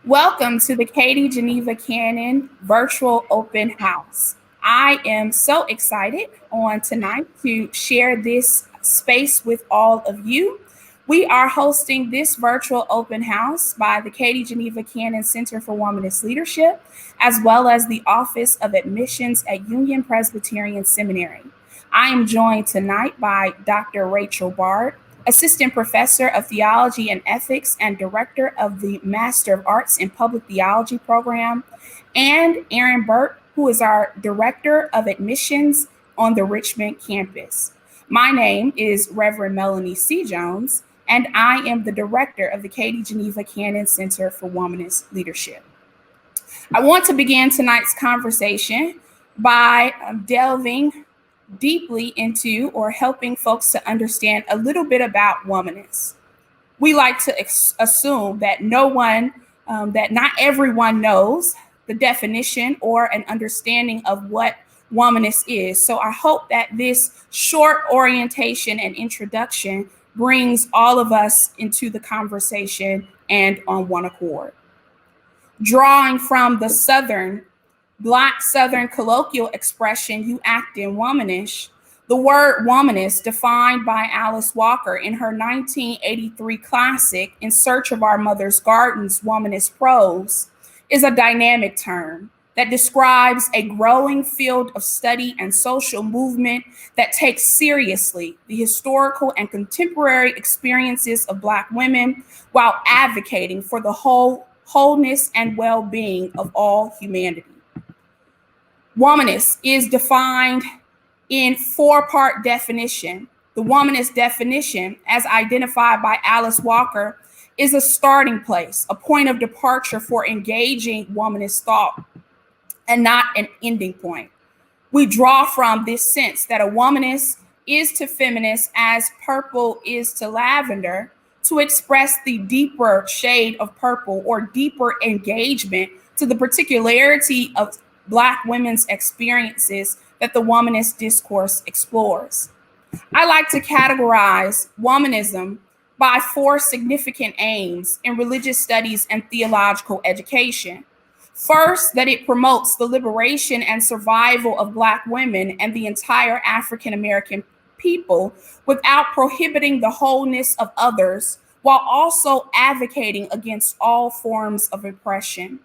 Welcome to the Katie Geneva Cannon Virtual Open House. I am so excited on tonight to share this space with all of you. We are hosting this virtual open house by the Katie Geneva Cannon Center for Womanist Leadership, as well as the Office of Admissions at Union Presbyterian Seminary. I am joined tonight by Dr. Rachel Bard, Assistant Professor of Theology and Ethics and Director of the Master of Arts in Public Theology program, and Aaron Burt, who is our Director of Admissions on the Richmond campus. My name is Reverend Melanie C. Jones, and I am the Director of the Katie Geneva Cannon Center for Womanist Leadership. I want to begin tonight's conversation by delving deeply into or helping folks to understand a little bit about womanists. We like to assume that not everyone knows the definition or an understanding of what womanist is. So I hope that this short orientation and introduction brings all of us into the conversation and on one accord. Drawing from the Black Southern colloquial expression, you act in womanish, the word womanist, defined by Alice Walker in her 1983 classic, In Search of Our Mother's Gardens, Womanist Prose, is a dynamic term that describes a growing field of study and social movement that takes seriously the historical and contemporary experiences of Black women while advocating for the wholeness and well-being of all humanity. Womanist is defined in four-part definition. The womanist definition, as identified by Alice Walker, is a starting place, a point of departure for engaging womanist thought, and not an ending point. We draw from this sense that a womanist is to feminist as purple is to lavender, to express the deeper shade of purple or deeper engagement to the particularity of Black women's experiences that the womanist discourse explores. I like to categorize womanism by four significant aims in religious studies and theological education. First, that it promotes the liberation and survival of Black women and the entire African American people without prohibiting the wholeness of others, while also advocating against all forms of oppression.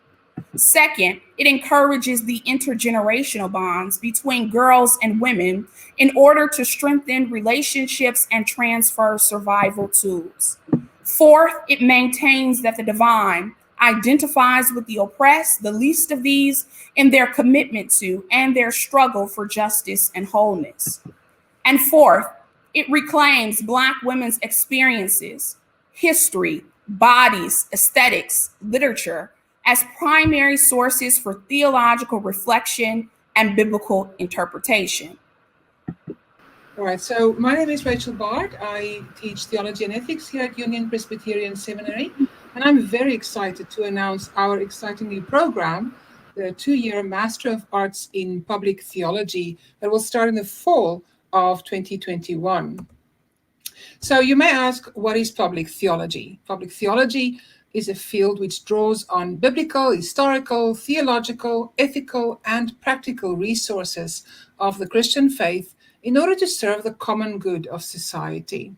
Second, it encourages the intergenerational bonds between girls and women in order to strengthen relationships and transfer survival tools. Fourth, it maintains that the divine identifies with the oppressed, the least of these, in their commitment to and their struggle for justice and wholeness. And fourth, it reclaims Black women's experiences, history, bodies, aesthetics, literature, as primary sources for theological reflection and biblical interpretation. All right, so my name is Rachel Bard. I teach theology and ethics here at Union Presbyterian Seminary, and I'm very excited to announce our exciting new program, the 2-year Master of Arts in Public Theology that will start in the fall of 2021. So you may ask, what is public theology? Public theology is a field which draws on biblical, historical, theological, ethical, and practical resources of the Christian faith in order to serve the common good of society.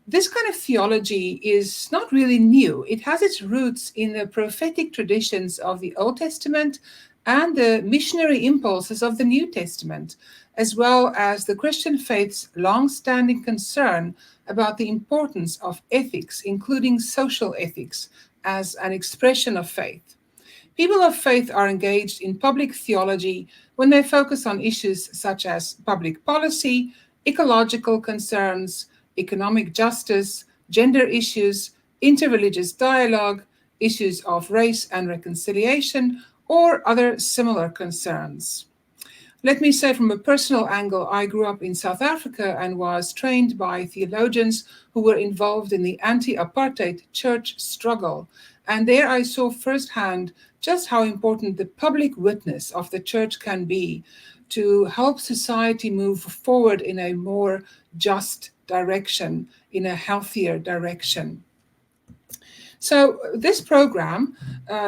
This kind of theology is not really new. It has its roots in the prophetic traditions of the Old Testament and the missionary impulses of the New Testament, as well as the Christian faith's long-standing concern about the importance of ethics, including social ethics, as an expression of faith. People of faith are engaged in public theology when they focus on issues such as public policy, ecological concerns, economic justice, gender issues, interreligious dialogue, issues of race and reconciliation, or other similar concerns. Let me say from a personal angle, I grew up in South Africa and was trained by theologians who were involved in the anti-apartheid church struggle. And there I saw firsthand just how important the public witness of the church can be to help society move forward in a more just direction, in a healthier direction. So this program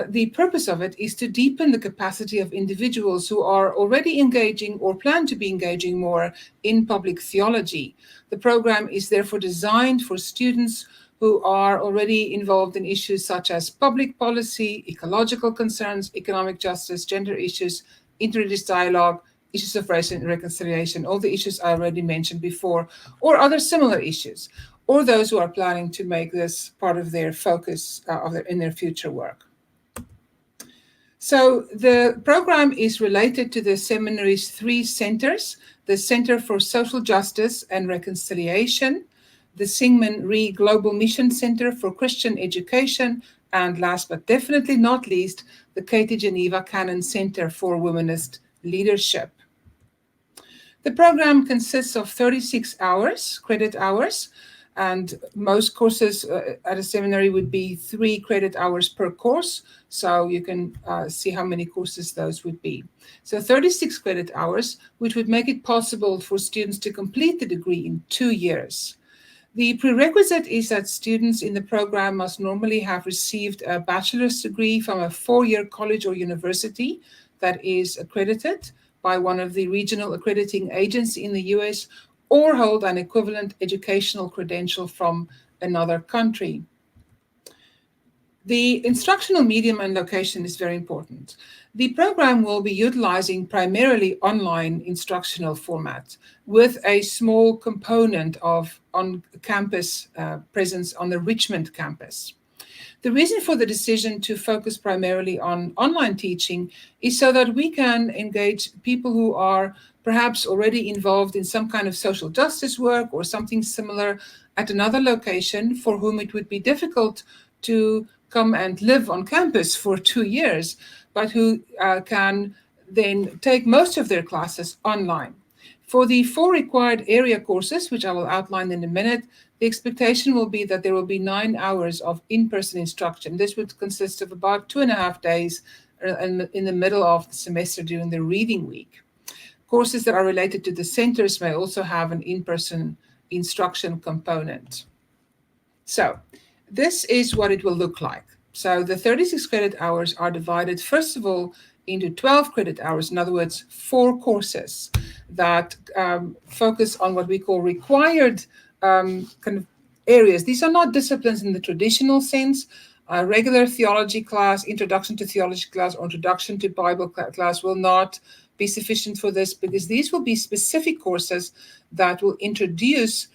the purpose of it is to deepen the capacity of individuals who are already engaging or plan to be engaging more in public theology. The program is therefore designed for students who are already involved in issues such as public policy, ecological concerns, economic justice, gender issues, interreligious dialogue, issues of race and reconciliation, all the issues I already mentioned before, or other similar issues, or those who are planning to make this part of their focus in their future work. So the program is related to the seminary's 3 centers: the Center for Social Justice and Reconciliation, the Syngman Rhee Global Mission Center for Christian Education, and last but definitely not least, the Katie Geneva Cannon Center for Womanist Leadership. The program consists of 36 credit hours, and most courses at a seminary would be 3 credit hours per course. So you can see how many courses those would be. So 36 credit hours, which would make it possible for students to complete the degree in 2 years. The prerequisite is that students in the program must normally have received a bachelor's degree from a 4-year college or university that is accredited by one of the regional accrediting agencies in the US, or hold an equivalent educational credential from another country. The instructional medium and location is very important. The program will be utilizing primarily online instructional format with a small component of on-campus presence on the Richmond campus. The reason for the decision to focus primarily on online teaching is so that we can engage people who are perhaps already involved in some kind of social justice work or something similar at another location, for whom it would be difficult to come and live on campus for 2 years, but who can then take most of their classes online. For the 4 required area courses, which I will outline in a minute, the expectation will be that there will be 9 hours of in-person instruction. This would consist of about 2.5 days in the middle of the semester during the reading week. Courses that are related to the centers may also have an in-person instruction component. So this is what it will look like. So the 36 credit hours are divided, first of all, into 12 credit hours, in other words, 4 courses that focus on what we call required kind of areas. These are not disciplines in the traditional sense. A regular theology class, introduction to theology class, or introduction to Bible class will not be sufficient for this, because these will be specific courses that will introduce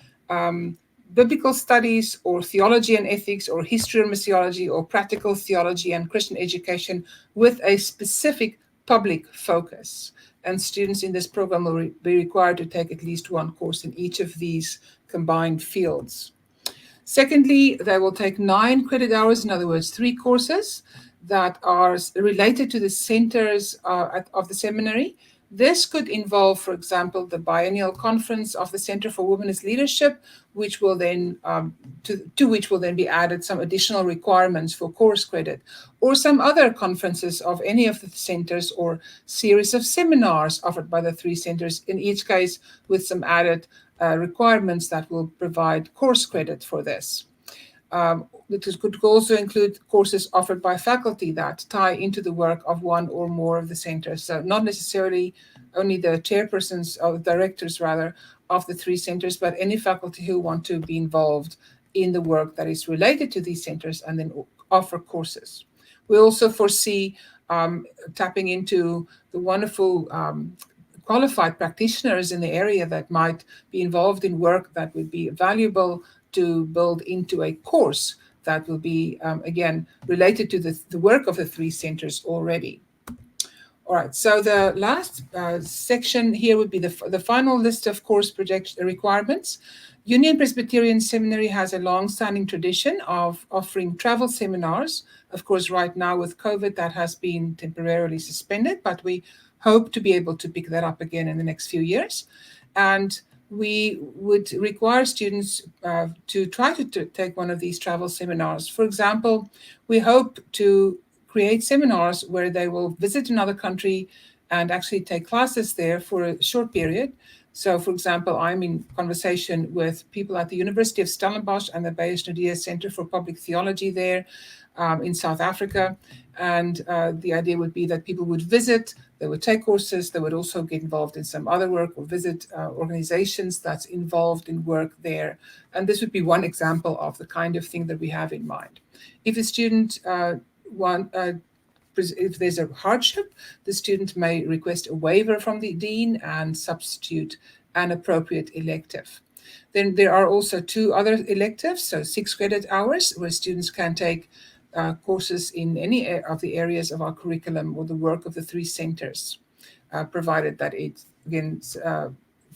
biblical studies or theology and ethics or history and missiology or practical theology and Christian education with a specific public focus. And students in this program will be required to take at least 1 course in each of these combined fields. Secondly, they will take 9 credit hours, in other words, 3 courses that are related to the centers of the seminary. This could involve, for example, the biennial conference of the Center for Womanist Leadership, which will then to which will then be added some additional requirements for course credit, or some other conferences of any of the centers, or series of seminars offered by the 3 centers, in each case with some added requirements that will provide course credit for this. It could also include courses offered by faculty that tie into the work of one or more of the centers. So not necessarily only the chairpersons or directors, rather, of the 3 centers, but any faculty who want to be involved in the work that is related to these centers and then offer courses. We also foresee tapping into the wonderful qualified practitioners in the area that might be involved in work that would be valuable to build into a course that will be, again, related to the work of the 3 centers already. All right, so the last section here would be the final list of course requirements. Union Presbyterian Seminary has a long-standing tradition of offering travel seminars. Of course, right now with COVID, that has been temporarily suspended, but we hope to be able to pick that up again in the next few years. And we would require students to try to take one of these travel seminars. For example, we hope to create seminars where they will visit another country and actually take classes there for a short period. So, for example, I'm in conversation with people at the University of Stellenbosch and the Bayes Nadia Center for Public Theology there in South Africa. And the idea would be that people would visit, they would take courses, they would also get involved in some other work or visit organizations that's involved in work there. And this would be one example of the kind of thing that we have in mind. If a student if there's a hardship, the student may request a waiver from the dean and substitute an appropriate elective. Then there are also 2 other electives, so 6 credit hours, where students can take courses in any of the areas of our curriculum or the work of the 3 centers, provided that it, again,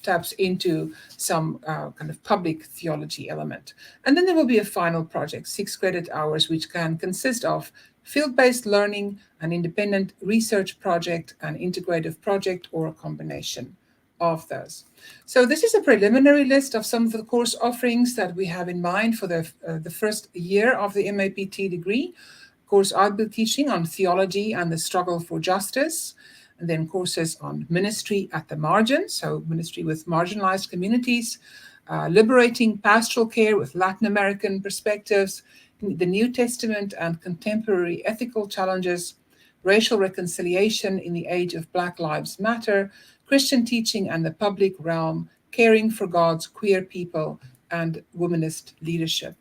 taps into some kind of public theology element. And then there will be a final project, 6 credit hours, which can consist of field-based learning, an independent research project, an integrative project, or a combination of those. So this is a preliminary list of some of the course offerings that we have in mind for the first year of the MAPT degree. Course I'll be teaching on theology and the struggle for justice, and then courses on ministry at the margin, so ministry with marginalized communities, liberating pastoral care with Latin American perspectives, the New Testament and contemporary ethical challenges, racial reconciliation in the age of Black Lives Matter, Christian teaching and the public realm, caring for God's queer people, and womanist leadership.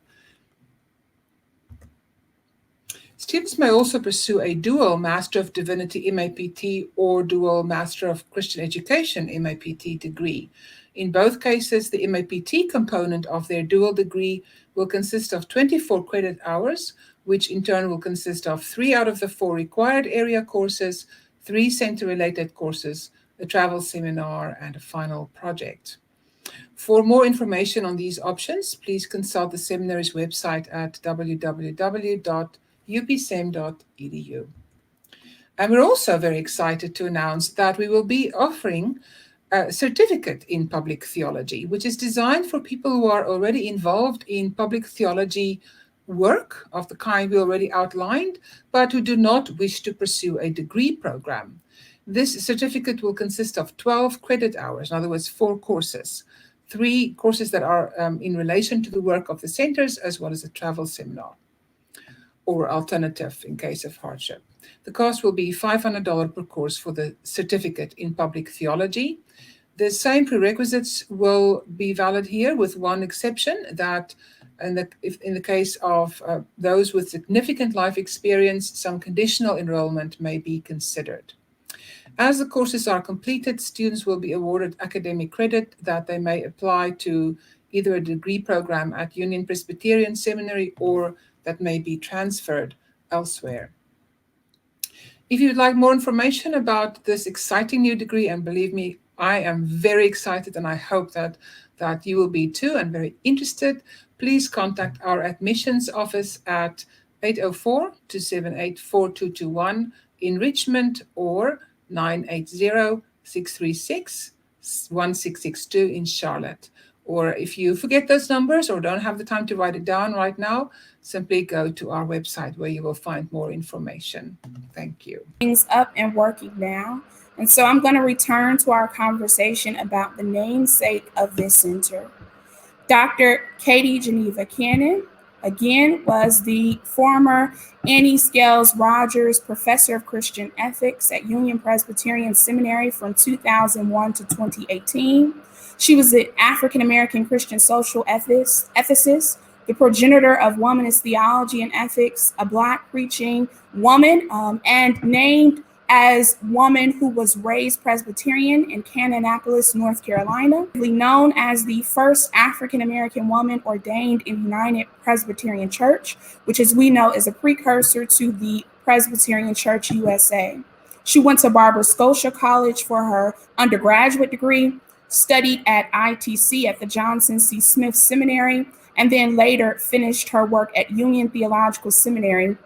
Students may also pursue a dual Master of Divinity MAPT or dual Master of Christian Education MAPT degree. In both cases, the MAPT component of their dual degree will consist of 24 credit hours, which in turn will consist of 3 out of the 4 required area courses, 3 center-related courses, a travel seminar, and a final project. For more information on these options, please consult the seminary's website at www.upsem.edu. And we're also very excited to announce that we will be offering a certificate in public theology, which is designed for people who are already involved in public theology work of the kind we already outlined, but who do not wish to pursue a degree program. This certificate will consist of 12 credit hours, in other words, 4 courses, 3 courses that are in relation to the work of the centers, as well as a travel seminar or alternative in case of hardship. The cost will be $500 per course for the certificate in public theology. The same prerequisites will be valid here, with one exception, that in the case of those with significant life experience, some conditional enrollment may be considered. As the courses are completed, students will be awarded academic credit that they may apply to either a degree program at Union Presbyterian Seminary or that may be transferred elsewhere. If you'd like more information about this exciting new degree, and believe me, I am very excited and I hope that you will be too and very interested, please contact our admissions office at 804-278-4221 in Richmond or 980-636-1662 in Charlotte. Or if you forget those numbers or don't have the time to write it down right now, simply go to our website where you will find more information. Thank you. Things up and working now. And so I'm going to return to our conversation about the namesake of this center. Dr. Katie Geneva Cannon, again, was the former Annie Scales Rogers Professor of Christian Ethics at Union Presbyterian Seminary from 2001 to 2018. She was the African-American Christian social ethicist, the progenitor of Womanist Theology and Ethics, a Black preaching woman, and named as woman who was raised Presbyterian in Kannapolis, North Carolina, known as the first African-American woman ordained in United Presbyterian Church, which, as we know, is a precursor to the Presbyterian Church USA. She went to Barbara Scotia College for her undergraduate degree, studied at ITC at the Johnson C. Smith Seminary, and then later finished her work at Union Theological Seminary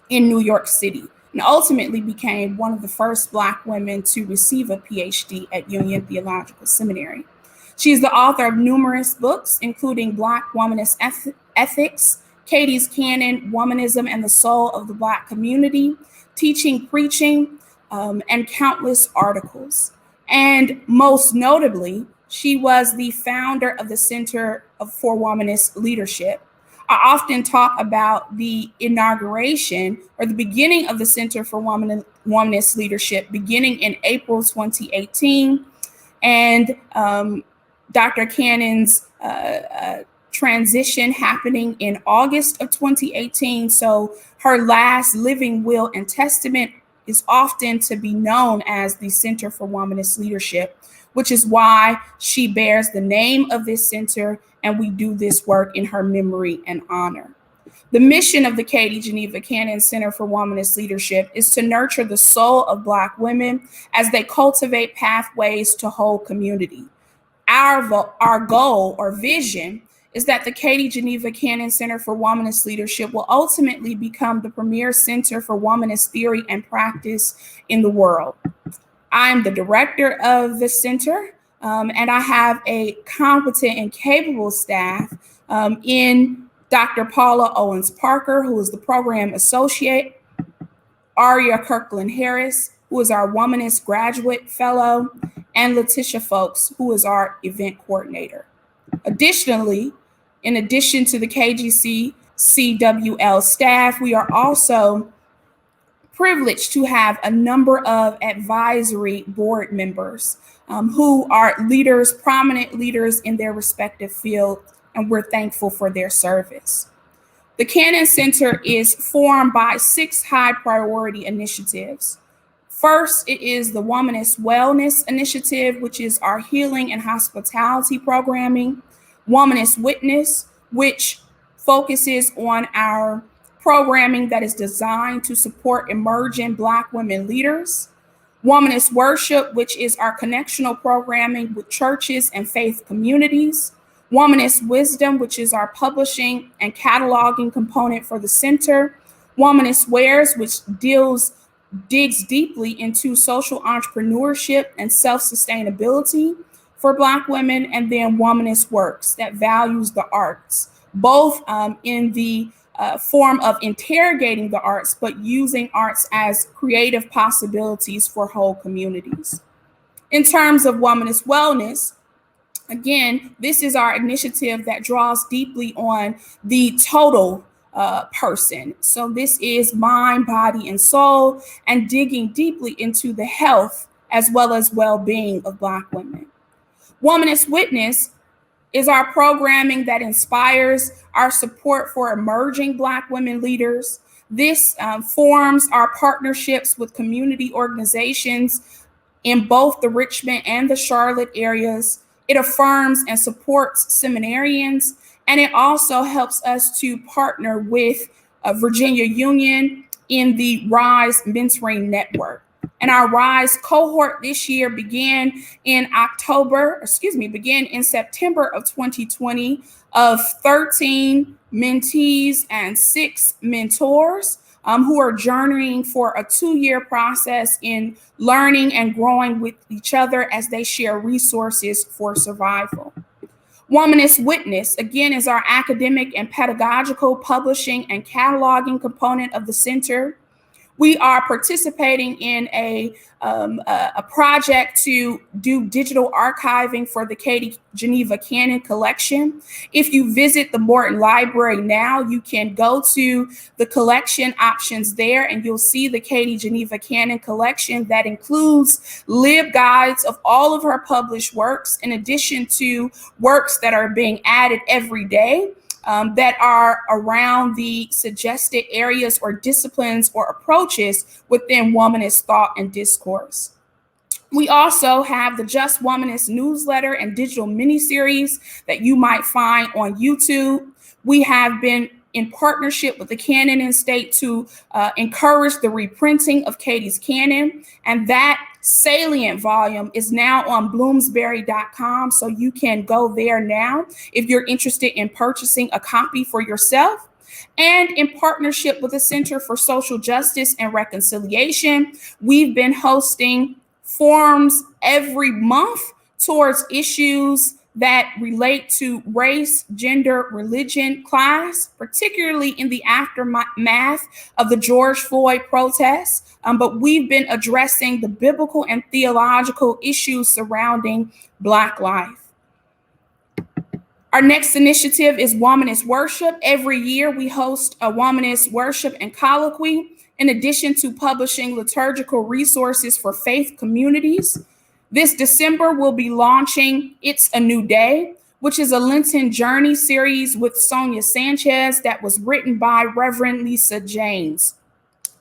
in New York City, and ultimately became one of the first Black women to receive a PhD at Union Theological Seminary. She is the author of numerous books, including Black Womanist Ethics, Katie's Canon, Womanism and the Soul of the Black Community, Teaching, Preaching, and countless articles. And most notably, she was the founder of the Center for Womanist Leadership. I often talk about the inauguration or the beginning of the Center for Womanist Leadership beginning in April 2018, and Dr. Cannon's transition happening in August of 2018. So her last living will and testament is often to be known as the Center for Womanist Leadership, which is why she bears the name of this center, and we do this work in her memory and honor. The mission of the Katie Geneva Cannon Center for Womanist Leadership is to nurture the soul of Black women as they cultivate pathways to whole community. Our goal or vision is that the Katie Geneva Cannon Center for Womanist Leadership will ultimately become the premier center for womanist theory and practice in the world. I'm the director of the center, and I have a competent and capable staff in Dr. Paula Owens Parker, who is the program associate, Aria Kirkland Harris, who is our Womanist graduate fellow, and Letitia Folks, who is our event coordinator. Additionally, in addition to the KGC CWL staff, we are also privileged to have a number of advisory board members who are leaders, prominent leaders in their respective field, and we're thankful for their service. The Cannon Center is formed by 6 high priority initiatives. First, it is the Womanist Wellness Initiative, which is our healing and hospitality programming. Womanist Witness, which focuses on our programming that is designed to support emerging Black women leaders. Womanist Worship, which is our connectional programming with churches and faith communities. Womanist Wisdom, which is our publishing and cataloging component for the center. Womanist Wares, which digs deeply into social entrepreneurship and self-sustainability for Black women, and then Womanist Works that values the arts, both in the form of interrogating the arts, but using arts as creative possibilities for whole communities. In terms of Womanist Wellness, again, this is our initiative that draws deeply on the total person. So this is mind, body, and soul, and digging deeply into the health as well as well-being of Black women. Womanist Witness is our programming that inspires our support for emerging Black women leaders. This forms our partnerships with community organizations in both the Richmond and the Charlotte areas. It affirms and supports seminarians, and it also helps us to partner with Virginia Union in the RISE Mentoring Network. And our RISE cohort this year began in September of 2020 of 13 mentees and 6 mentors who are journeying for a 2-year process in learning and growing with each other as they share resources for survival. Womanist Witness, again, is our academic and pedagogical publishing and cataloging component of the center. We are participating in a project to do digital archiving for the Katie Geneva Cannon collection. If you visit the Morton Library now, you can go to the collection options there, and you'll see the Katie Geneva Cannon collection that includes LibGuides of all of her published works, in addition to works that are being added every day. That are around the suggested areas or disciplines or approaches within womanist thought and discourse. We also have the Just Womanist newsletter and digital miniseries that you might find on YouTube. We have been in partnership with the Cannon Estate to encourage the reprinting of Katie's Cannon, and that salient volume is now on bloomsbury.com, so you can go there now if you're interested in purchasing a copy for yourself. And in partnership with the Center for Social Justice and Reconciliation, we've been hosting forums every month towards issues that relate to race, gender, religion, class, particularly in the aftermath of the George Floyd protests. But we've been addressing the biblical and theological issues surrounding Black life. Our next initiative is Womanist Worship. Every year we host a Womanist Worship and Colloquy, in addition to publishing liturgical resources for faith communities. This December, we'll be launching It's a New Day, which is a Lenten Journey series with Sonia Sanchez that was written by Reverend Lisa James.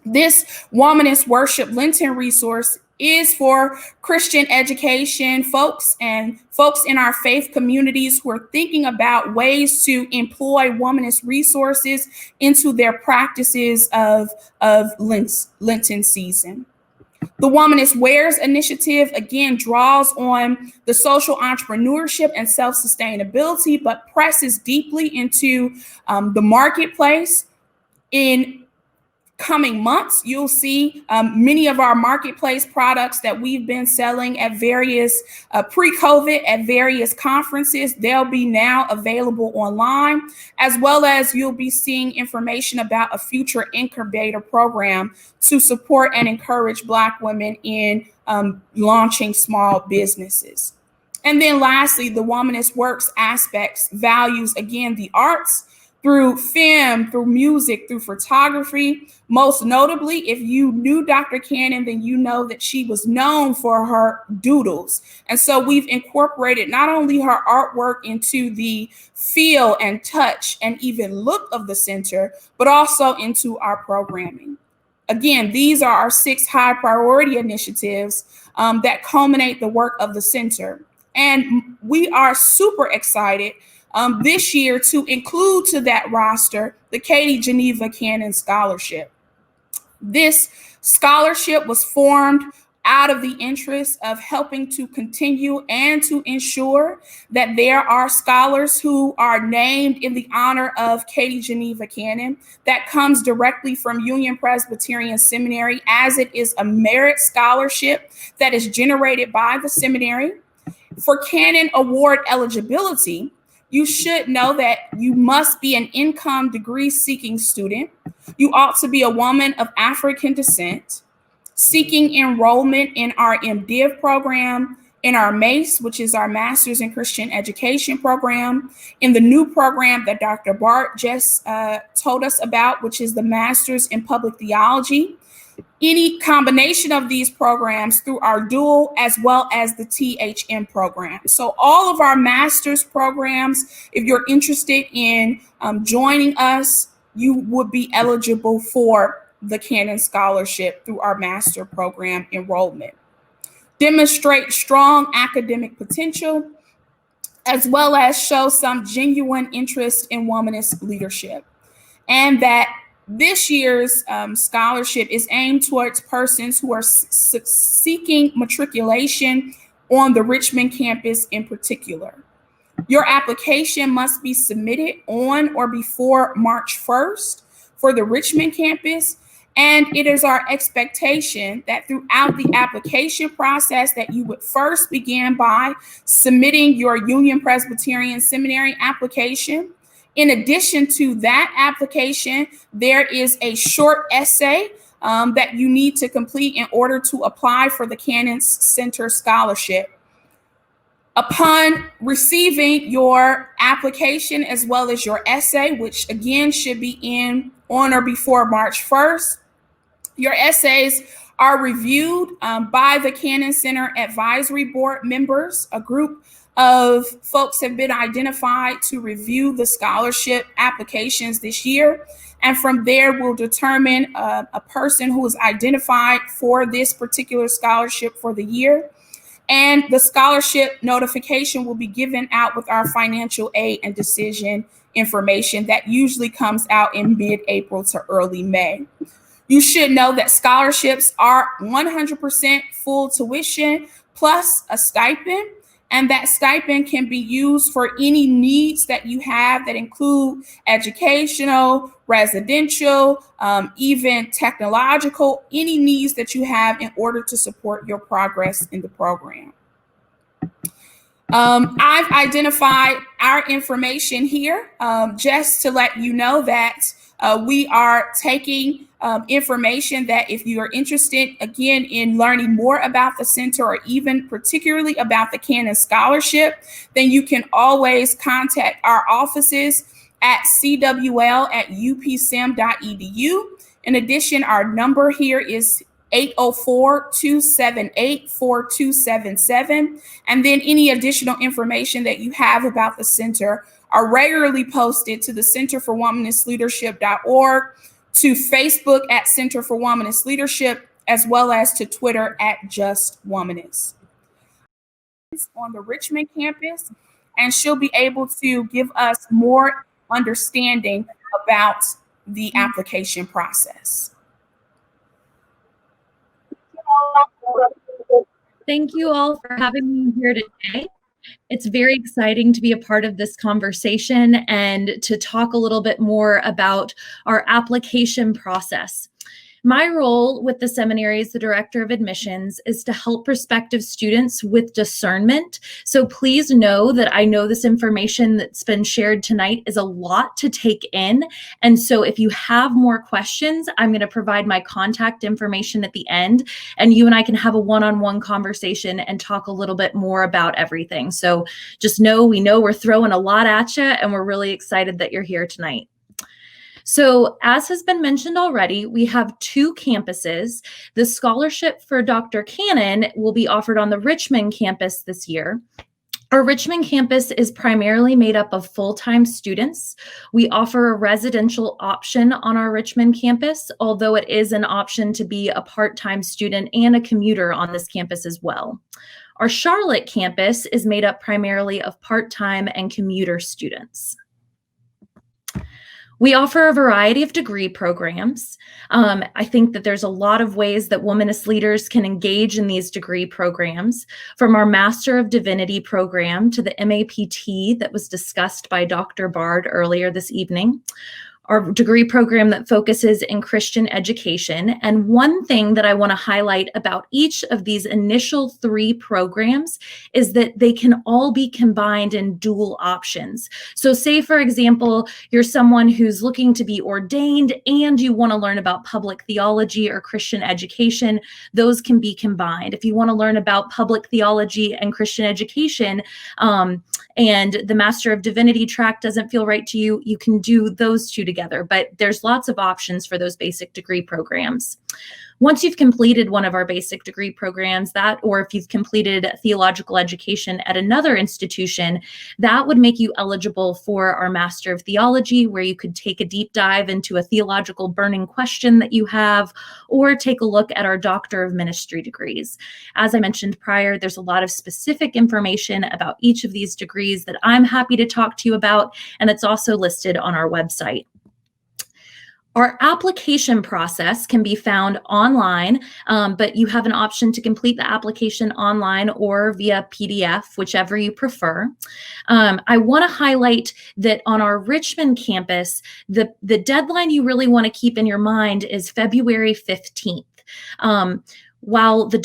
This Womanist Worship Lenten resource is for Christian education folks and folks in our faith communities who are thinking about ways to employ womanist resources into their practices of Lenten season. The Womanist Wears initiative, again, draws on the social entrepreneurship and self-sustainability, but presses deeply into the marketplace. In coming months, you'll see many of our marketplace products that we've been selling at various pre-COVID at various conferences. They'll be now available online, as well as you'll be seeing information about a future incubator program to support and encourage Black women in launching small businesses. And then lastly, the Womanist Works aspects values, again, the arts, through film, through music, through photography. Most notably, if you knew Dr. Cannon, then you know that she was known for her doodles. And so we've incorporated not only her artwork into the feel and touch and even look of the center, but also into our programming. Again, these are our 6 high priority initiatives that culminate the work of the center. And we are super excited this year to include to that roster the Katie Geneva Cannon Scholarship. This scholarship was formed out of the interest of helping to continue and to ensure that there are scholars who are named in the honor of Katie Geneva Cannon. That comes directly from Union Presbyterian Seminary, as it is a merit scholarship that is generated by the seminary. For Cannon Award eligibility, you should know that you must be an income degree-seeking student. You ought to be a woman of African descent, seeking enrollment in our MDiv program, in our MACE, which is our Masters in Christian Education program, in the new program that Dr. Bart just told us about, which is the Masters in Public Theology. Any combination of these programs through our dual as well as the THM program. So all of our master's programs, if you're interested in joining us, you would be eligible for the Cannon Scholarship through our master program enrollment. Demonstrate strong academic potential, as well as show some genuine interest in womanist leadership. And that this year's scholarship is aimed towards persons who are seeking matriculation on the Richmond campus in particular. Your application must be submitted on or before March 1st for the Richmond campus. And it is our expectation that throughout the application process that you would first begin by submitting your Union Presbyterian Seminary application. In addition to that application, there is a short essay that you need to complete in order to apply for the Cannon Center Scholarship. Upon receiving your application as well as your essay, which again should be in on or before March 1st, your essays are reviewed by the Cannon Center Advisory Board members. A group of folks have been identified to review the scholarship applications this year. And from there, we'll determine a person who is identified for this particular scholarship for the year. And the scholarship notification will be given out with our financial aid and decision information that usually comes out in mid-April to early May. You should know that scholarships are 100% full tuition plus a stipend. And that stipend can be used for any needs that you have that include educational, residential, even technological, any needs that you have in order to support your progress in the program. I've identified our information here just to let you know that we are taking information that if you are interested, again, in learning more about the center or even particularly about the Cannon Scholarship, then you can always contact our offices at cwl@upsem.edu. In addition, our number here is 804-278-4277. And then any additional information that you have about the center are regularly posted to the centerforwomanistleadership.org, to Facebook at Center for Womanist Leadership, as well as to Twitter at Just Womanist. On the Richmond campus, and she'll be able to give us more understanding about the application process. Thank you all for having me here today. It's very exciting to be a part of this conversation and to talk a little bit more about our application process. My role with the seminary as the Director of Admissions is to help prospective students with discernment. So please know that I know this information that's been shared tonight is a lot to take in. And so if you have more questions, I'm going to provide my contact information at the end, and you and I can have a one-on-one conversation and talk a little bit more about everything. So just know we're throwing a lot at you, and we're really excited that you're here tonight. So as has been mentioned already, we have two campuses. The scholarship for Dr. Cannon will be offered on the Richmond campus this year. Our Richmond campus is primarily made up of full-time students. We offer a residential option on our Richmond campus, although it is an option to be a part-time student and a commuter on this campus as well. Our Charlotte campus is made up primarily of part-time and commuter students. We offer a variety of degree programs. I think that there's a lot of ways that womanist leaders can engage in these degree programs, from our Master of Divinity program to the MAPT that was discussed by Dr. Bard earlier this evening. Our degree program that focuses in Christian education. And one thing that I want to highlight about each of these initial three programs is that they can all be combined in dual options. So say, for example, you're someone who's looking to be ordained and you want to learn about public theology or Christian education, those can be combined. If you want to learn about public theology and Christian education, and the Master of Divinity track doesn't feel right to you, you can do those two together. But there's lots of options for those basic degree programs. Once you've completed one of our basic degree programs, or if you've completed theological education at another institution, that would make you eligible for our Master of Theology, where you could take a deep dive into a theological burning question that you have, or take a look at our Doctor of Ministry degrees. As I mentioned prior, there's a lot of specific information about each of these degrees that I'm happy to talk to you about, and it's also listed on our website. Our application process can be found online, but you have an option to complete the application online or via PDF, whichever you prefer. I want to highlight that on our Richmond campus, the deadline you really want to keep in your mind is February 15th. While the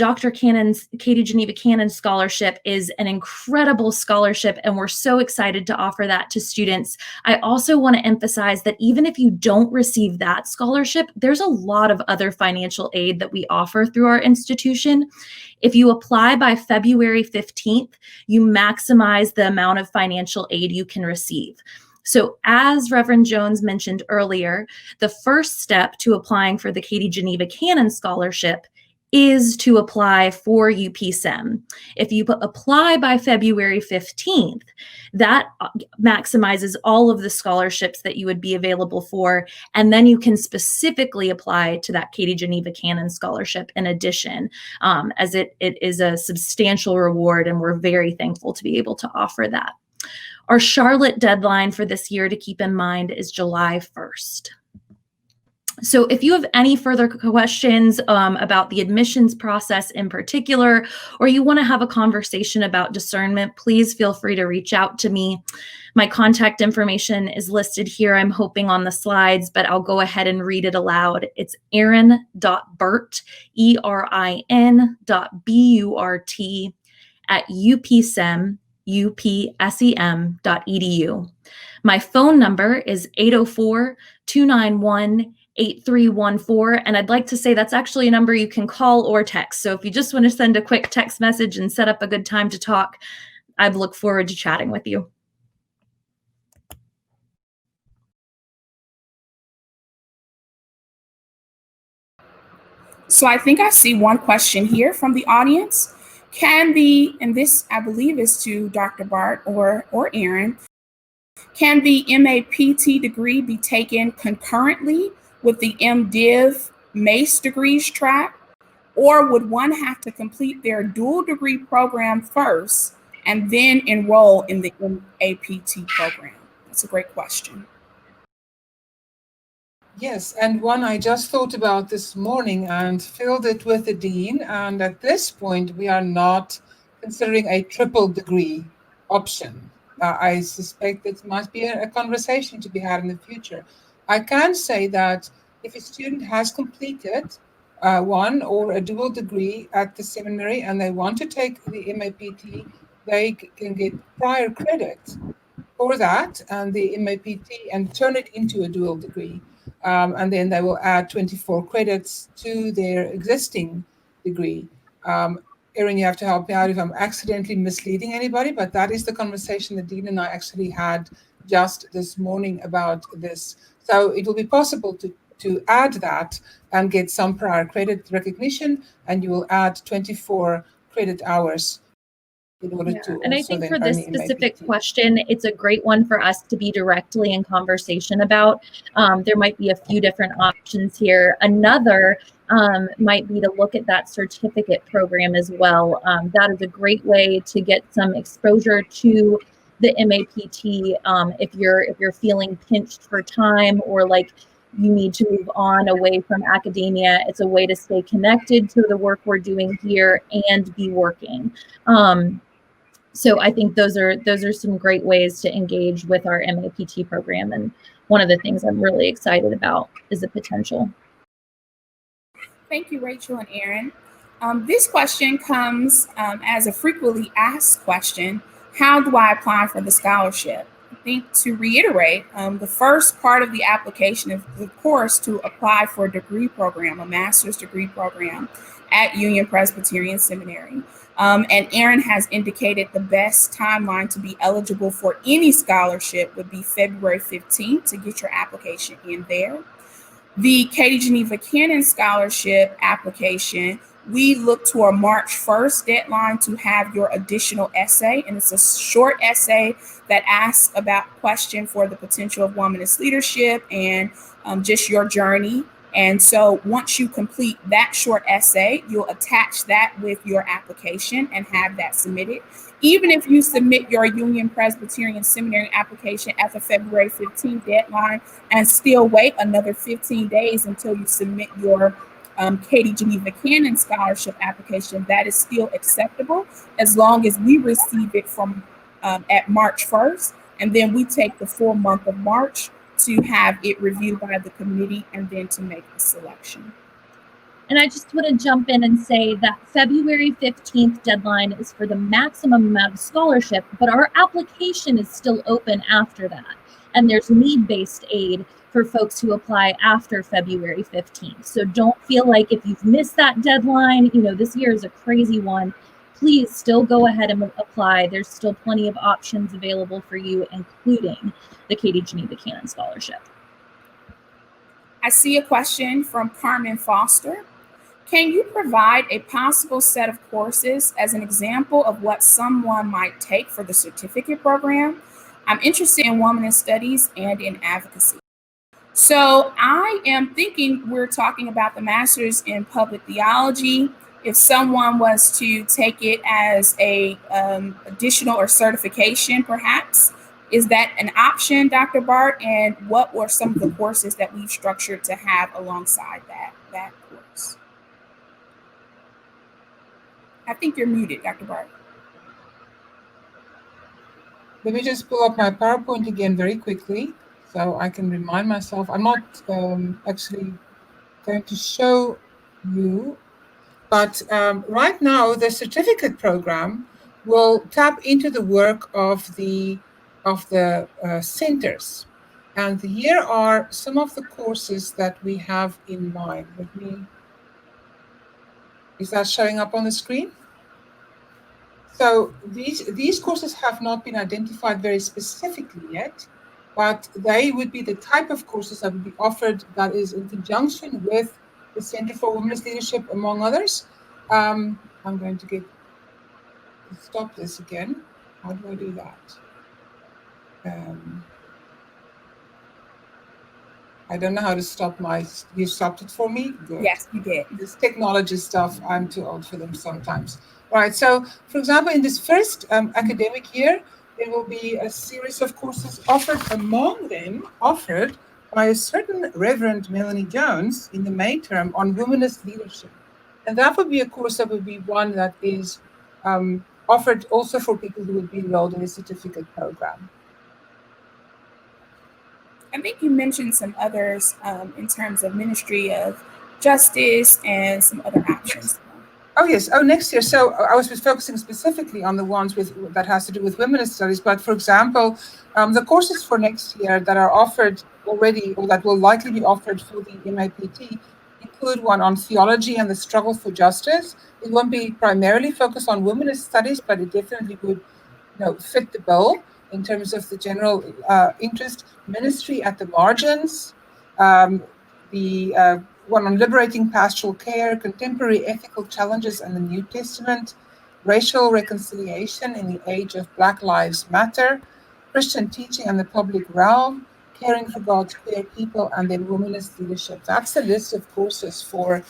Katie Geneva Cannon Scholarship is an incredible scholarship, and we're so excited to offer that to students, I also want to emphasize that even if you don't receive that scholarship, there's a lot of other financial aid that we offer through our institution. If you apply by February 15th, you maximize the amount of financial aid you can receive. So as Reverend Jones mentioned earlier, the first step to applying for the Katie Geneva Cannon Scholarship is to apply for UPSEM. If you apply by February 15th, that maximizes all of the scholarships that you would be available for, and then you can specifically apply to that Katie Geneva Cannon Scholarship in addition, as it is a substantial reward, and we're very thankful to be able to offer that. Our Charlotte deadline for this year to keep in mind is July 1st. So if you have any further questions about the admissions process in particular, or you want to have a conversation about discernment, please feel free to reach out to me. My contact information is listed here, I'm hoping on the slides, but I'll go ahead and read it aloud. It's erin.burt, ERIN.BURT @upsem.edu. My phone number is 804-291 8314. And I'd like to say that's actually a number you can call or text. So if you just want to send a quick text message and set up a good time to talk, I look forward to chatting with you. So I think I see one question here from the audience. And this I believe is to Dr. Bart or Aaron, can the MAPT degree be taken concurrently with the MDiv MACE degrees track? Or would one have to complete their dual degree program first and then enroll in the MAPT program? That's a great question. Yes, and one I just thought about this morning and filled it with the dean. And at this point, we are not considering a triple degree option. I suspect it must be a conversation to be had in the future. I can say that if a student has completed one or a dual degree at the seminary and they want to take the MAPT, they can get prior credit for that and the MAPT and turn it into a dual degree. And then they will add 24 credits to their existing degree. Erin, you have to help me out if I'm accidentally misleading anybody, but that is the conversation the dean and I actually had just this morning about this. So it will be possible to add that and get some prior credit recognition, and you will add 24 credit hours in order to. And I think for this specific question, it's a great one for us to be directly in conversation about. There might be a few different options here. Another might be to look at that certificate program as well. That is a great way to get some exposure to the MAPT if you're feeling pinched for time or like you need to move on away from academia. It's a way to stay connected to the work we're doing here and be working. So I think those are some great ways to engage with our MAPT program. And one of the things I'm really excited about is the potential. Thank you, Rachel and Aaron. This question comes as a frequently asked question. How do I apply for the scholarship? I think to reiterate, the first part of the application is, of course, to apply for a degree program, a master's degree program at Union Presbyterian Seminary. And Aaron has indicated the best timeline to be eligible for any scholarship would be February 15th to get your application in there. The Katie Geneva Cannon Scholarship application, we look to a March 1st deadline to have your additional essay. And it's a short essay that asks about question for the potential of womanist leadership and just your journey. And so once you complete that short essay, you'll attach that with your application and have that submitted. Even if you submit your Union Presbyterian Seminary application at the February 15th deadline and still wait another 15 days until you submit your Katie Geneva Cannon Scholarship application, that is still acceptable as long as we receive it from at March 1st. And then we take the full month of March to have it reviewed by the committee and then to make the selection. And I just want to jump in and say that February 15th deadline is for the maximum amount of scholarship, but our application is still open after that. And there's need-based aid for folks who apply after February 15th. So don't feel like if you've missed that deadline, this year is a crazy one, please still go ahead and apply. There's still plenty of options available for you, including the Katie Geneva Cannon Scholarship. I see a question from Carmen Foster. Can you provide a possible set of courses as an example of what someone might take for the certificate program? I'm interested in womanist studies and in advocacy. So I am thinking we're talking about the Masters in Public Theology. If someone was to take it as a additional or certification, perhaps, is that an option, Dr. Bart? And what were some of the courses that we've structured to have alongside that course? I think you're muted, Dr. Bart. Let me just pull up my PowerPoint again very quickly so I can remind myself. I'm not actually going to show you, but right now the certificate program will tap into the work of the centers. And here are some of the courses that we have in mind. Is that showing up on the screen? So these courses have not been identified very specifically yet, but they would be the type of courses that would be offered that is in conjunction with the Center for Womenist Leadership, among others. I'm going to stop this again. How do I do that? I don't know how to stop you stopped it for me? Good. Yes, you did. This technology stuff, I'm too old for them sometimes. Right, so for example, in this first academic year, there will be a series of courses offered, among them offered by a certain Reverend Melanie Jones in the May term on Womanist Leadership. And that would be a course that would be one that is offered also for people who would be enrolled in a certificate program. I think you mentioned some others in terms of Ministry of Justice and some other options. Oh, yes. Oh, next year. So I was focusing specifically on the ones that has to do with womenist studies. But for example, the courses for next year that are offered already, or that will likely be offered for the MAPT, include one on theology and the struggle for justice. It won't be primarily focused on womenist studies, but it definitely would fit the bill in terms of the general interest. Ministry at the margins, the one on liberating pastoral care, contemporary ethical challenges and the New Testament, racial reconciliation in the age of Black Lives Matter, Christian teaching and the public realm, caring for God's queer people, and then womanist leadership. That's the list of courses for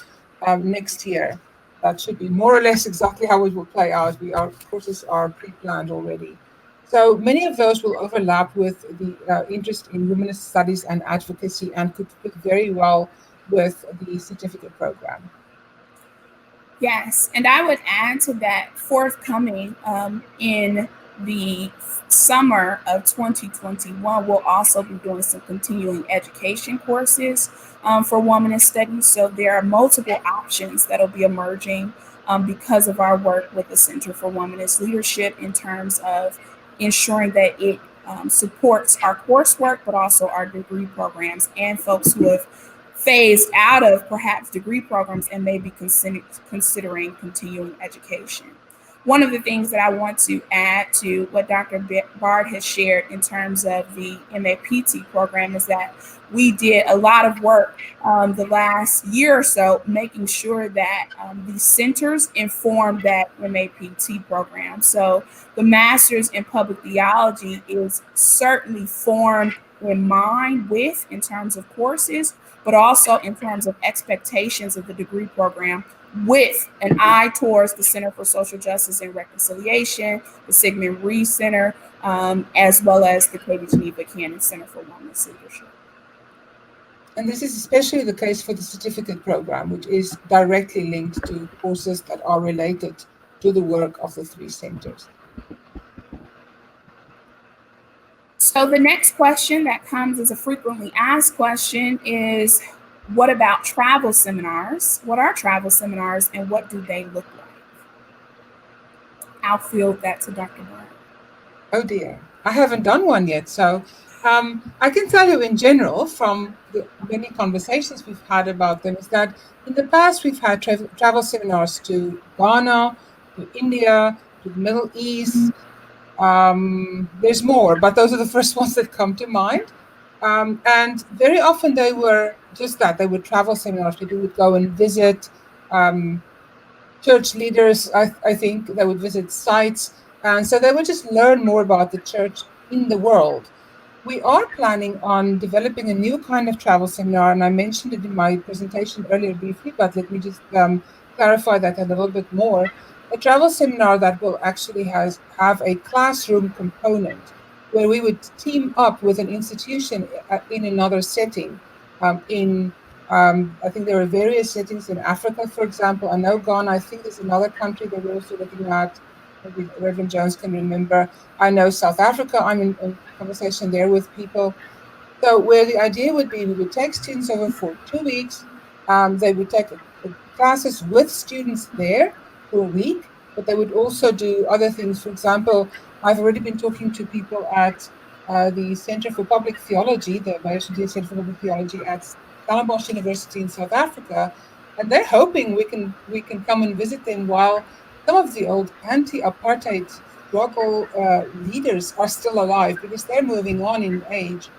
next year. That should be more or less exactly how it will play out. Our courses are pre-planned already. So many of those will overlap with the interest in womenist studies and advocacy and could fit very well with the certificate program. Yes, and I would add to that, forthcoming in the summer of 2021, we'll also be doing some continuing education courses for womanist studies. So there are multiple options that'll be emerging because of our work with the Center for Womanist Leadership in terms of ensuring that it supports our coursework, but also our degree programs and folks who have phased out of perhaps degree programs and may be considering continuing education. One of the things that I want to add to what Dr. Bard has shared in terms of the MAPT program is that we did a lot of work the last year or so, making sure that the centers inform that MAPT program. So the Masters in Public Theology is certainly formed in mind with in terms of courses, but also in terms of expectations of the degree program, with an eye towards the Center for Social Justice and Reconciliation, the Sigmund Rhee Center, as well as the Katie Geneva Cannon Center for Womenist Leadership. And this is especially the case for the certificate program, which is directly linked to courses that are related to the work of the three centers. So the next question that comes as a frequently asked question is, what about travel seminars? What are travel seminars and what do they look like? I'll field that to Dr. Bard. Oh dear, I haven't done one yet. So I can tell you in general from the many conversations we've had about them is that in the past we've had travel seminars to Ghana, to India, to the Middle East. There's more, but those are the first ones that come to mind. And very often they were just that. They would travel seminars. People would go and visit church leaders. I think they would visit sites. And so they would just learn more about the church in the world. We are planning on developing a new kind of travel seminar, and I mentioned it in my presentation earlier briefly, but let me just clarify that a little bit more. A travel seminar that will actually have a classroom component where we would team up with an institution in another setting. I think there are various settings in Africa, for example. I know Ghana, I think there's another country that we're also looking at. Maybe Reverend Jones can remember. I know South Africa, I'm in conversation there with people. So where the idea would be, we would take students over for 2 weeks. They would take classes with students there for a week, but they would also do other things. For example, I've already been talking to people at the Center for Public Theology, the Womanist Center for Public Theology at Stellenbosch University in South Africa, and they're hoping we can come and visit them while some of the old anti-apartheid struggle leaders are still alive, because they're moving on in age,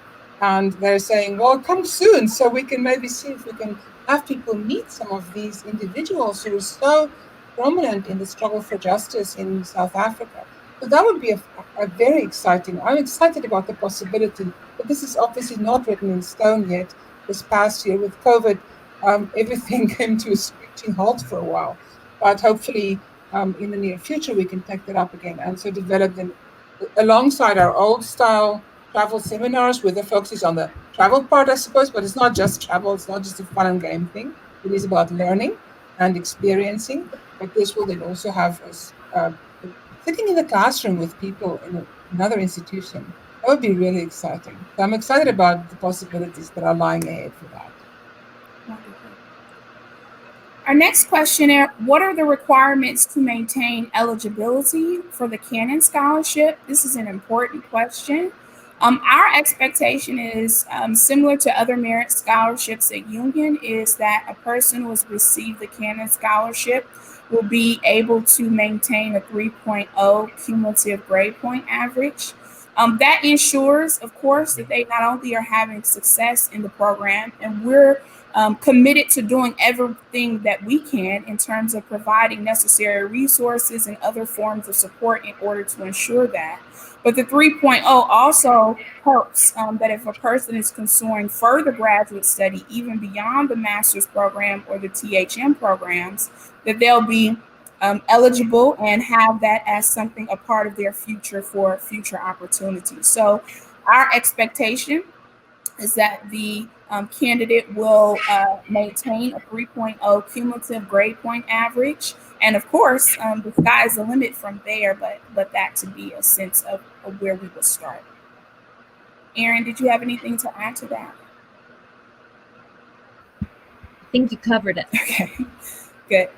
and they're saying, well, come soon so we can maybe see if we can have people meet some of these individuals who are so prominent in the struggle for justice in South Africa. So that would be a very exciting. I'm excited about the possibility, but this is obviously not written in stone yet. This past year with COVID, everything came to a screeching halt for a while. But hopefully, in the near future, we can take that up again and so develop them alongside our old style travel seminars, where the focus is on the travel part, I suppose, but it's not just travel. It's not just a fun and game thing. It is about learning and experiencing. But this will then also have us sitting in the classroom with people in another institution. That would be really exciting. So I'm excited about the possibilities that are lying ahead for that. Our next question is, what are the requirements to maintain eligibility for the Cannon Scholarship? This is an important question. Our expectation is similar to other merit scholarships at Union, is that a person who has received the Cannon Scholarship will be able to maintain a 3.0 cumulative grade point average. That ensures, of course, that they not only are having success in the program, and we're committed to doing everything that we can in terms of providing necessary resources and other forms of support in order to ensure that. But the 3.0 also helps that if a person is pursuing further graduate study, even beyond the master's program or the THM programs, that they'll be eligible and have that as something, a part of their future for future opportunities. So our expectation is that the candidate will maintain a 3.0 cumulative grade point average. And of course, the sky is the limit from there, but that to be a sense of where we will start. Erin, did you have anything to add to that? I think you covered it. Okay, good.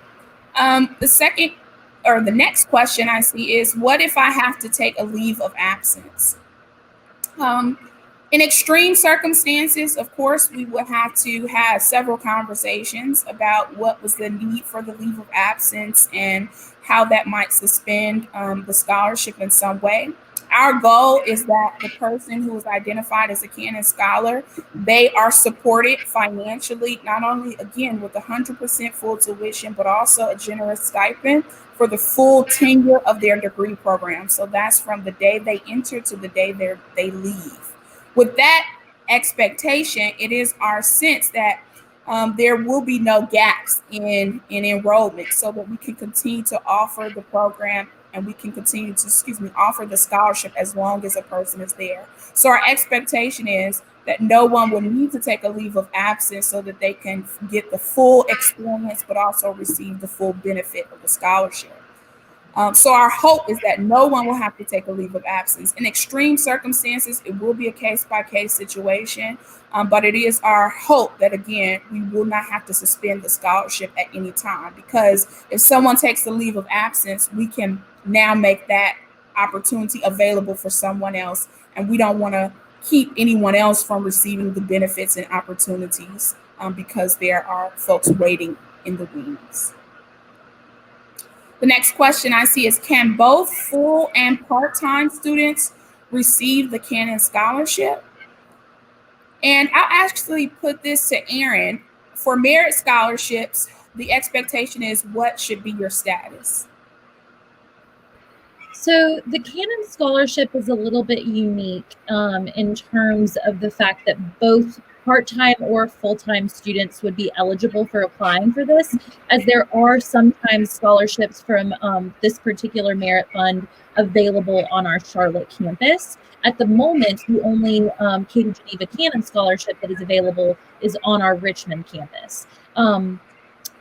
The next question I see is, what if I have to take a leave of absence? In extreme circumstances, of course, we would have to have several conversations about what was the need for the leave of absence and how that might suspend the scholarship in some way. Our goal is that the person who is identified as a Cannon Scholar, they are supported financially, not only, again, with 100% full tuition, but also a generous stipend for the full tenure of their degree program. So that's from the day they enter to the day they leave. With that expectation, it is our sense that there will be no gaps in enrollment, so that we can continue to offer the program and we can continue to, offer the scholarship as long as a person is there. So our expectation is that no one will need to take a leave of absence so that they can get the full experience, but also receive the full benefit of the scholarship. So our hope is that no one will have to take a leave of absence. In extreme circumstances, it will be a case-by-case situation, but it is our hope that, again, we will not have to suspend the scholarship at any time, because if someone takes the leave of absence, we can now make that opportunity available for someone else, and we don't want to keep anyone else from receiving the benefits and opportunities because there are folks waiting in the wings. The next question I see is, can both full and part-time students receive the Cannon Scholarship? And I'll actually put this to Erin. For merit scholarships, the expectation is, what should be your status? So the Cannon Scholarship is a little bit unique in terms of the fact that both part-time or full-time students would be eligible for applying for this, as there are sometimes scholarships from this particular merit fund available on our Charlotte campus. At the moment, the only Katie Geneva Cannon Scholarship that is available is on our Richmond campus.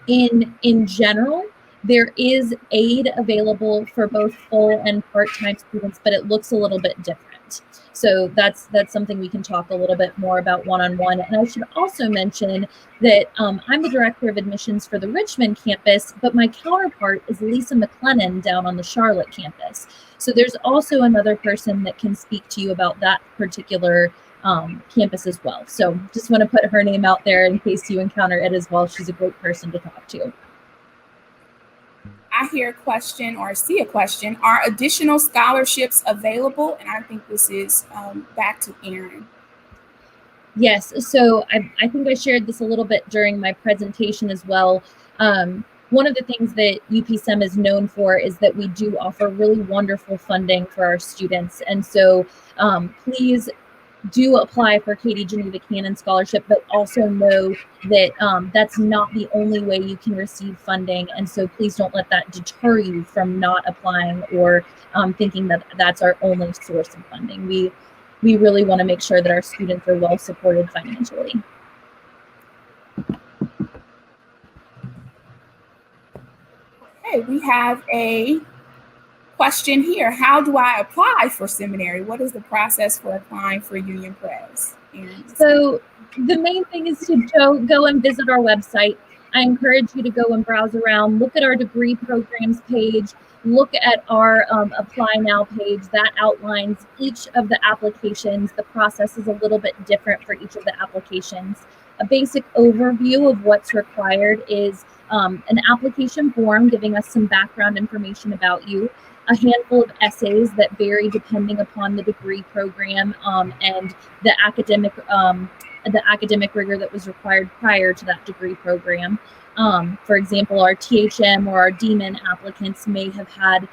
In general, there is aid available for both full and part-time students, but it looks a little bit different. event. So that's something we can talk a little bit more about one-on-one. And I should also mention that I'm the director of admissions for the Richmond campus, but my counterpart is Lisa McLennan down on the Charlotte campus. So there's also another person that can speak to you about that particular campus as well. So just want to put her name out there in case you encounter it as well. She's a great person to talk to. I hear a question or see a question. Are additional scholarships available? And I think this is back to Erin. Yes, so I think I shared this a little bit during my presentation as well. One of the things that UPSEM is known for is that we do offer really wonderful funding for our students. And so please do apply for Katie Geneva Cannon Scholarship, but also know that that's not the only way you can receive funding. And so please don't let that deter you from not applying or thinking that that's our only source of funding. We really want to make sure that our students are well supported financially. Okay, we have a question here. How do I apply for seminary? What is the process for applying for Union Pres? So the main thing is to go and visit our website. I encourage you to go and browse around, look at our degree programs page, look at our Apply Now page. That outlines each of the applications. The process is a little bit different for each of the applications. A basic overview of what's required is an application form giving us some background information about you, a handful of essays that vary depending upon the degree program and the academic rigor that was required prior to that degree program. For example, our THM or our DMIN applicants may have had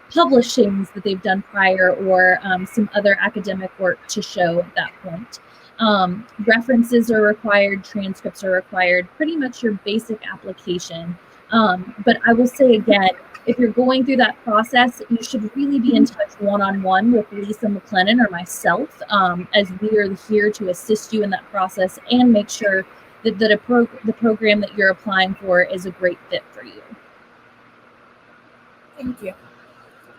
publishings that they've done prior or some other academic work to show at that point. References are required, transcripts are required, pretty much your basic application. But I will say again, if you're going through that process, you should really be in touch one-on-one with Lisa McLennan or myself, as we are here to assist you in that process and make sure that the program that you're applying for is a great fit for you. Thank you.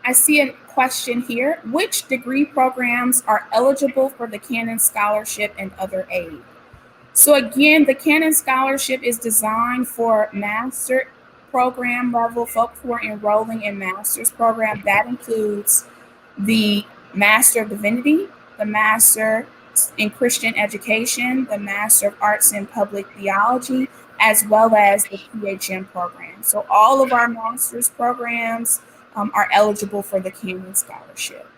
I see a question here. Which degree programs are eligible for the Cannon Scholarship and other aid? So again, the Cannon Scholarship is designed for master program level folks who are enrolling in master's program. That includes the Master of Divinity, the Master in Christian Education, the Master of Arts in Public Theology, as well as the PHM program. So all of our master's programs are eligible for the Cannon Scholarship.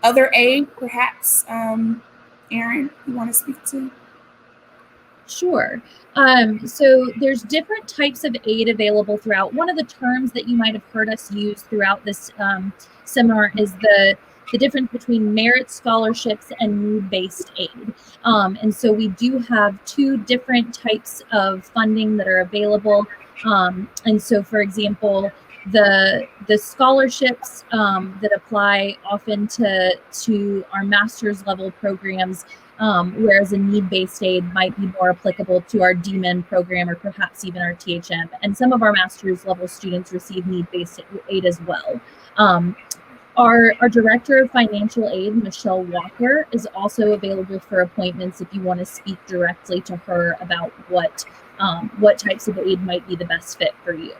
Other aid, perhaps, Erin, you want to speak to? Sure. So there's different types of aid available throughout. One of the terms that you might have heard us use throughout this seminar is the difference between merit scholarships and need-based aid. And so we do have two different types of funding that are available. And so, for example, the scholarships that apply often to our master's level programs, whereas a need-based aid might be more applicable to our DMIN program or perhaps even our THM. And some of our master's level students receive need-based aid as well. Our Director of Financial Aid, Michelle Walker, is also available for appointments if you want to speak directly to her about what types of aid might be the best fit for you.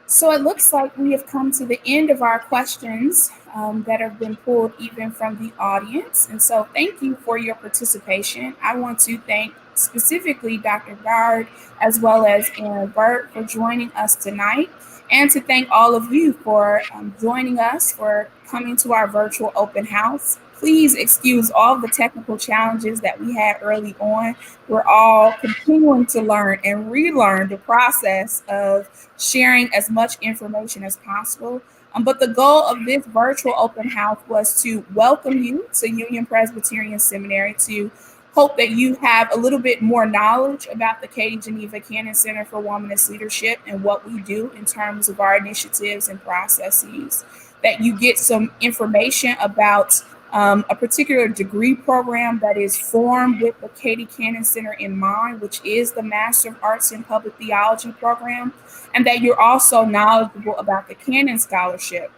So it looks like we have come to the end of our questions that have been pulled even from the audience. And so thank you for your participation. I want to thank specifically Dr. Bard as well as Aaron Burt for joining us tonight, and to thank all of you for joining us, for coming to our virtual open house. Please excuse all the technical challenges that we had early on. We're all continuing to learn and relearn the process of sharing as much information as possible. But the goal of this virtual open house was to welcome you to Union Presbyterian Seminary, to hope that you have a little bit more knowledge about the Katie Geneva Cannon Center for Womanist Leadership and what we do in terms of our initiatives and processes, that you get some information about a particular degree program that is formed with the Katie Cannon Center in mind, which is the Master of Arts in Public Theology program, and that you're also knowledgeable about the Cannon Scholarship.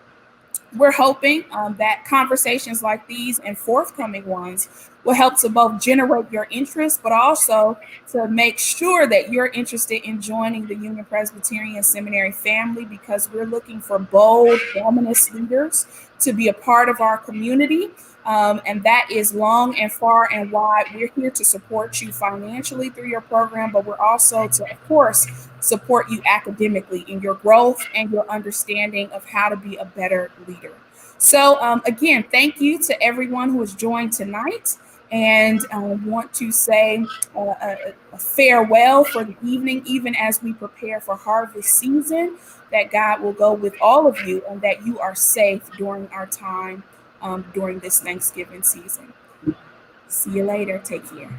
We're hoping that conversations like these and forthcoming ones will help to both generate your interest, but also to make sure that you're interested in joining the Union Presbyterian Seminary family, because we're looking for bold womanist leaders to be a part of our community. And that is long and far and wide. We're here to support you financially through your program, but we're also to, of course, support you academically in your growth and your understanding of how to be a better leader. So again, thank you to everyone who has joined tonight, and want to say a farewell for the evening, even as we prepare for harvest season, that God will go with all of you and that you are safe during our time during this Thanksgiving season. See you later. Take care.